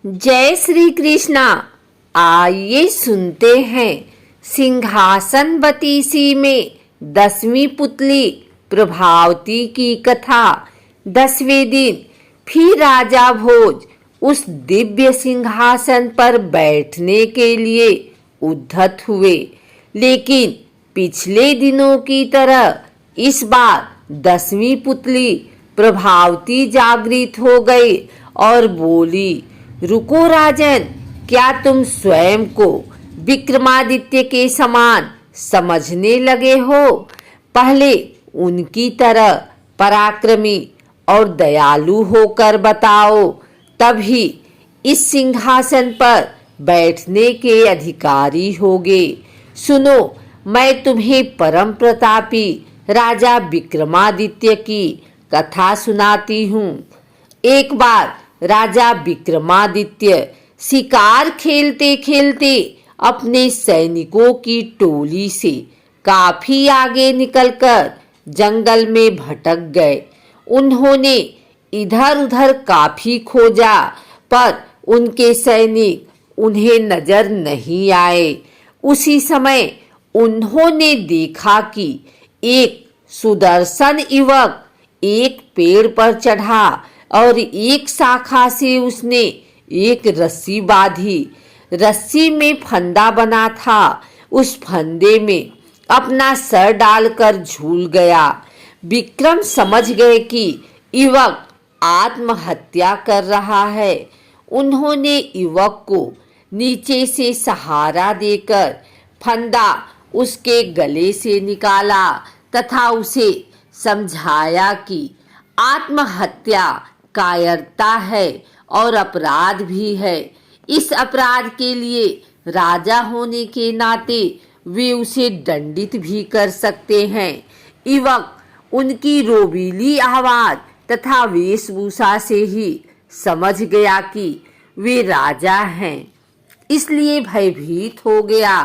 जय श्री कृष्णा। आइए सुनते हैं सिंहासनवती सी में 10वीं पुतली प्रभावती की कथा। 10वें दिन फिर राजा भोज उस दिव्य सिंहासन पर बैठने के लिए उद्धत हुए, लेकिन पिछले दिनों की तरह इस बार 10वीं पुतली प्रभावती जागृत हो गई और बोली, रुको राजन, क्या तुम स्वयं को विक्रमादित्य के समान समझने लगे हो? पहले उनकी तरह पराक्रमी और दयालु होकर बताओ, तभी इस सिंहासन पर बैठने के अधिकारी होगे। सुनो, मैं तुम्हें परम प्रतापी राजा विक्रमादित्य की कथा सुनाती हूँ। एक बार राजा विक्रमादित्य शिकार खेलते खेलते अपने सैनिकों की टोली से काफी आगे निकलकर जंगल में भटक गए। उन्होंने इधर उधर काफी खोजा, पर उनके सैनिक उन्हें नजर नहीं आए। उसी समय उन्होंने देखा कि एक सुदर्शन युवक एक पेड़ पर चढ़ा और एक शाखा से उसने एक रस्सी बांधी। रस्सी में फंदा बना था। उस फंदे में अपना सर डालकर झूल गया। विक्रम समझ गए कि युवक आत्महत्या कर रहा है। उन्होंने युवक को नीचे से सहारा देकर फंदा उसके गले से निकाला तथा उसे समझाया कि आत्महत्या कायरता है और अपराध भी है। इस अपराध के लिए राजा होने के नाते वे उसे दंडित भी कर सकते हैं। युवक उनकी रोबीली आवाज तथा वेशभूषा से ही समझ गया कि वे राजा हैं, इसलिए भयभीत हो गया।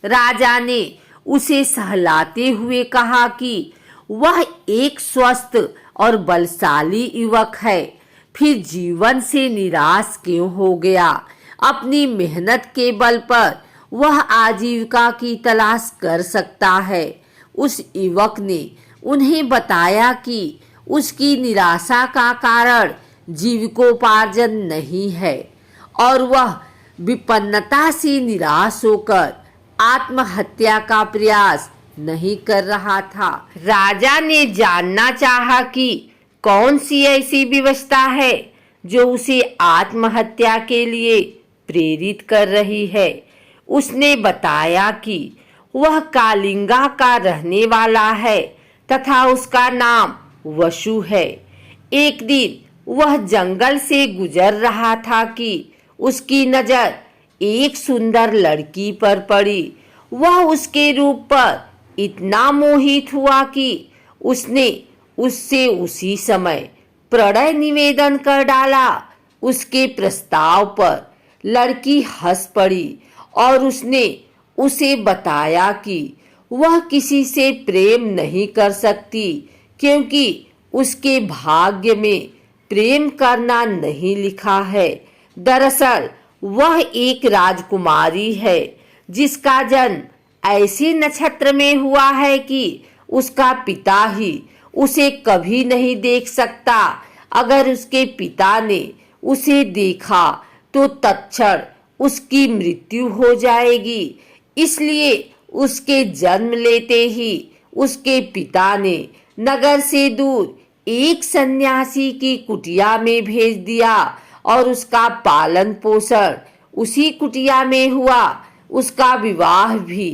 राजा ने उसे सहलाते हुए कहा कि वह एक स्वस्थ और बलशाली युवक है, फिर जीवन से निराश क्यों हो गया? अपनी मेहनत के बल पर वह आजीविका की तलाश कर सकता है। उस युवक ने उन्हें बताया कि उसकी निराशा का कारण जीविकोपार्जन नहीं है और वह विपन्नता से निराश होकर आत्महत्या का प्रयास नहीं कर रहा था। राजा ने जानना चाहा कि कौन सी ऐसी व्यवस्था है जो उसे आत्महत्या के लिए प्रेरित कर रही है। उसने बताया कि वह कालिंगा का रहने वाला है तथा उसका नाम वसु है। एक दिन वह जंगल से गुजर रहा था कि उसकी नजर एक सुंदर लड़की पर पड़ी। वह उसके रूप पर इतना मोहित हुआ कि उसने उससे उसी समय प्रणय निवेदन कर डाला। उसके प्रस्ताव पर लड़की हंस पड़ी और उसने उसे बताया कि वह किसी से प्रेम नहीं कर सकती, क्योंकि उसके भाग्य में प्रेम करना नहीं लिखा है। दरअसल वह एक राजकुमारी है जिसका जन्म ऐसे नक्षत्र में हुआ है कि उसका पिता ही उसे कभी नहीं देख सकता। अगर उसके पिता ने उसे देखा तो तत्क्षण उसकी मृत्यु हो जाएगी। इसलिए उसके जन्म लेते ही उसके पिता ने नगर से दूर एक सन्यासी की कुटिया में भेज दिया और उसका पालन पोषण उसी कुटिया में हुआ। उसका विवाह भी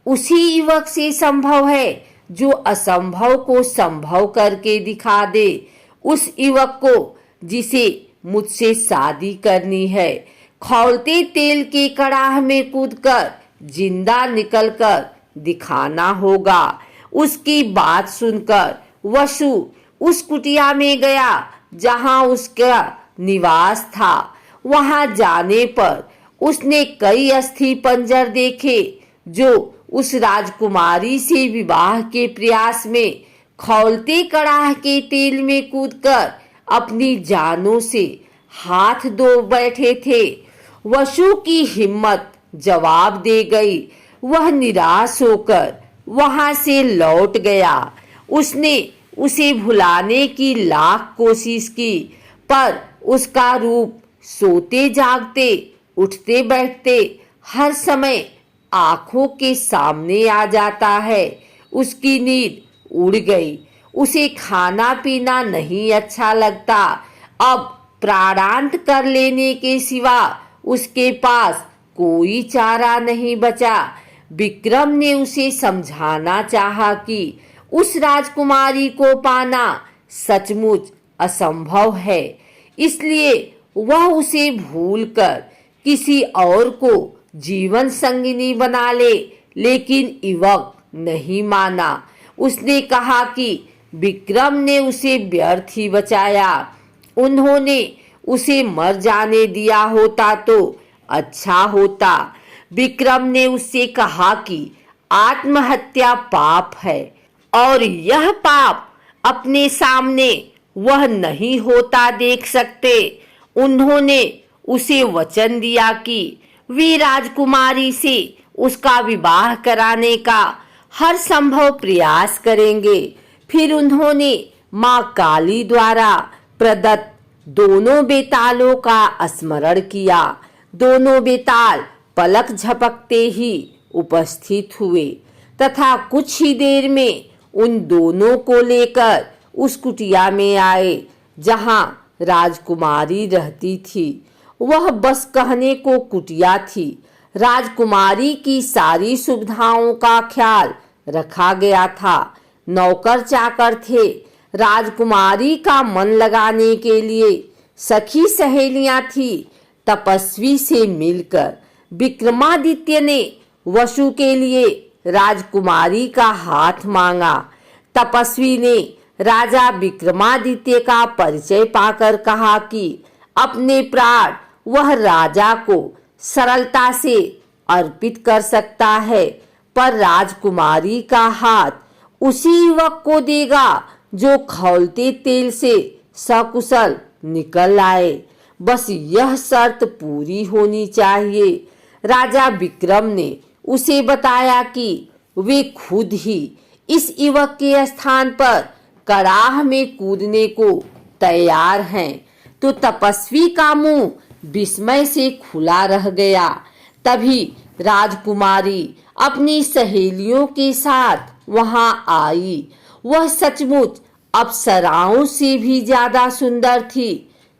उसी युवक से संभव है जो असंभव को संभव करके दिखा दे। उस युवक को जिसे मुझसे शादी करनी है, खौलते तेल के कड़ाह में कूदकर जिंदा निकलकर दिखाना होगा। उसकी बात सुनकर वसु उस कुटिया में गया जहां उसका निवास था। वहां जाने पर उसने कई अस्थि पंजर देखे जो उस राजकुमारी से विवाह के प्रयास में खौलते कड़ाह के तेल में कूदकर अपनी जानों से हाथ धो बैठे थे। वसु की हिम्मत जवाब दे गई। वह निराश होकर वहां से लौट गया। उसने उसे भुलाने की लाख कोशिश की, पर उसका रूप सोते जागते उठते बैठते हर समय आंखों के सामने आ जाता है। उसकी नींद उड़ गई। उसे खाना पीना नहीं अच्छा लगता। अब प्राणांत कर लेने के सिवा उसके पास कोई चारा नहीं बचा। विक्रम ने उसे समझाना चाहा कि उस राजकुमारी को पाना सचमुच असंभव है, इसलिए वह उसे भूलकर किसी और को जीवन संगिनी बना ले, लेकिन युवक नहीं माना। उसने कहा कि विक्रम ने उसे व्यर्थ ही बचाया। उन्होंने उसे मर जाने दिया होता तो अच्छा होता। विक्रम ने उससे कहा कि आत्महत्या पाप है और यह पाप अपने सामने वह नहीं होता देख सकते। उन्होंने उसे वचन दिया कि वे राजकुमारी से उसका विवाह कराने का हर संभव प्रयास करेंगे। फिर उन्होंने माँ काली द्वारा प्रदत्त दोनों बेतालों का स्मरण किया। दोनों बेताल पलक झपकते ही उपस्थित हुए तथा कुछ ही देर में उन दोनों को लेकर उस कुटिया में आए जहां राजकुमारी रहती थी। वह बस कहने को कुटिया थी। राजकुमारी की सारी सुविधाओं का ख्याल रखा गया था। नौकर चाकर थे। राजकुमारी का मन लगाने के लिए सखी सहेलियां थी। तपस्वी से मिलकर विक्रमादित्य ने वसु के लिए राजकुमारी का हाथ मांगा। तपस्वी ने राजा विक्रमादित्य का परिचय पाकर कहा कि अपने प्राण वह राजा को सरलता से अर्पित कर सकता है, पर राजकुमारी का हाथ उसी युवक को देगा जो खौलते तेल से सकुशल निकल आए। बस यह शर्त पूरी होनी चाहिए। राजा विक्रम ने उसे बताया कि वे खुद ही इस युवक के स्थान पर कड़ाह में कूदने को तैयार हैं। तो तपस्वी का मुंह विस्मय से खुला रह गया। तभी राजकुमारी अपनी सहेलियों के साथ वहां आई। वह सचमुच अप्सराओं से भी ज्यादा सुंदर थी।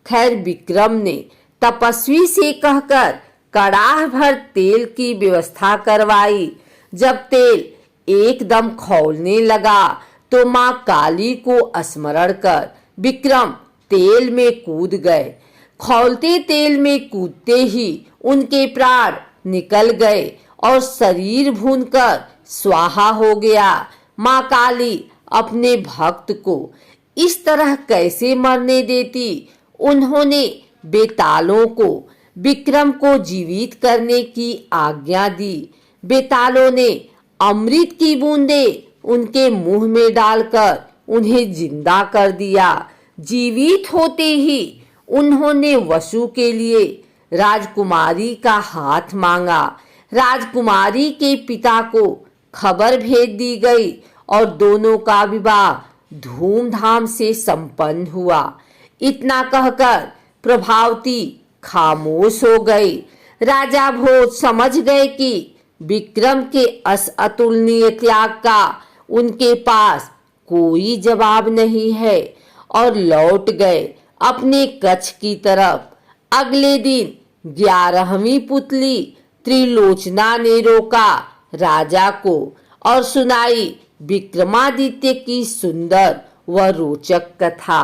खैर, विक्रम ने तपस्वी से कहकर कड़ाह भर तेल की व्यवस्था करवाई। जब तेल एकदम खौलने लगा तो माँ काली को स्मरण कर विक्रम तेल में कूद गए। खौलते तेल में कूदते ही उनके प्राण निकल गए और शरीर भूनकर स्वाहा हो गया। माँ काली अपने भक्त को इस तरह कैसे मरने देती? उन्होंने बेतालों को विक्रम को जीवित करने की आज्ञा दी। बेतालों ने अमृत की बूंदें उनके मुंह में डालकर उन्हें जिंदा कर दिया। जीवित होते ही उन्होंने वसु के लिए राजकुमारी का हाथ मांगा। राजकुमारी के पिता को खबर भेज दी गई और दोनों का विवाह धूमधाम से संपन्न हुआ। इतना कहकर प्रभावती खामोश हो गई। राजा भोज समझ गए कि विक्रम के अतुलनीय त्याग का उनके पास कोई जवाब नहीं है और लौट गए अपने कक्ष की तरफ। अगले दिन 11वीं पुतली त्रिलोचना ने रोका राजा को और सुनाई विक्रमादित्य की सुंदर व रोचक कथा।